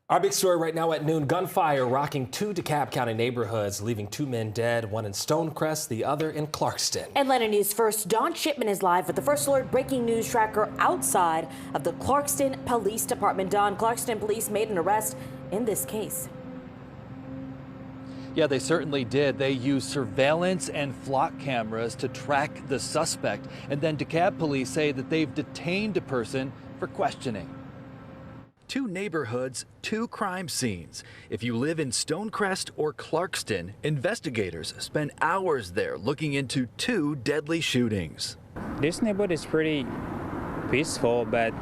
Our big story right now at noon, gunfire rocking two DeKalb County neighborhoods, leaving two men dead, one in Stonecrest, the other in Clarkston. Atlanta News First, Don Shipman is live with the First Alert breaking news tracker outside of the Clarkston Police Department. Don, Clarkston police made an arrest in this case. Yeah, they certainly did. They used surveillance and flock cameras to track the suspect. And then DeKalb police say that they've detained a person for questioning. Two neighborhoods, two crime scenes. If you live in Stonecrest or Clarkston, investigators spend hours there looking into two deadly shootings. This neighborhood is pretty peaceful, but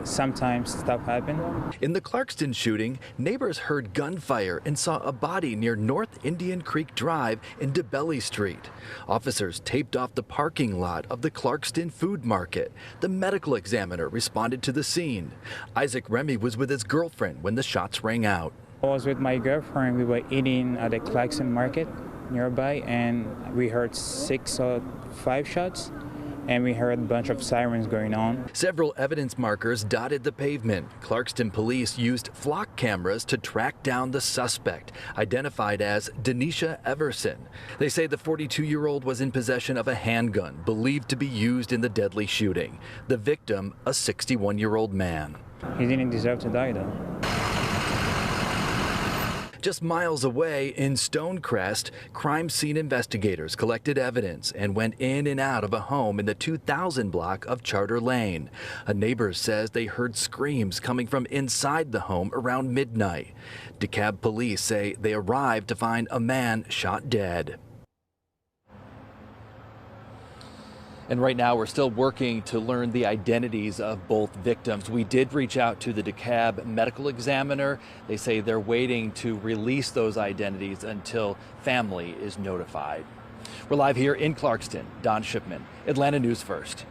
sometimes stuff happens. In the Clarkston shooting, neighbors heard gunfire and saw a body near North Indian Creek Drive and DeBelly Street. Officers taped off the parking lot of the Clarkston food market. The medical examiner responded to the scene. Isaac Remy was with his girlfriend when the shots rang out. I was with my girlfriend. We were eating at the Clarkston market nearby, and we heard 6 or 5 shots. And we heard a bunch of sirens going on. Several evidence markers dotted the pavement. Clarkston police used flock cameras to track down the suspect, identified as Denisha Everson. They say the 42-year-old was in possession of a handgun believed to be used in the deadly shooting. The victim, a 61-year-old man. He didn't deserve to die, though. Just miles away in Stonecrest, crime scene investigators collected evidence and went in and out of a home in the 2000 block of Charter Lane. A neighbor says they heard screams coming from inside the home around midnight. DeKalb police say they arrived to find a man shot dead. And right now, we're still working to learn the identities of both victims. We did reach out to the DeKalb medical examiner. They say they're waiting to release those identities until family is notified. We're live here in Clarkston. Don Shipman, Atlanta News First.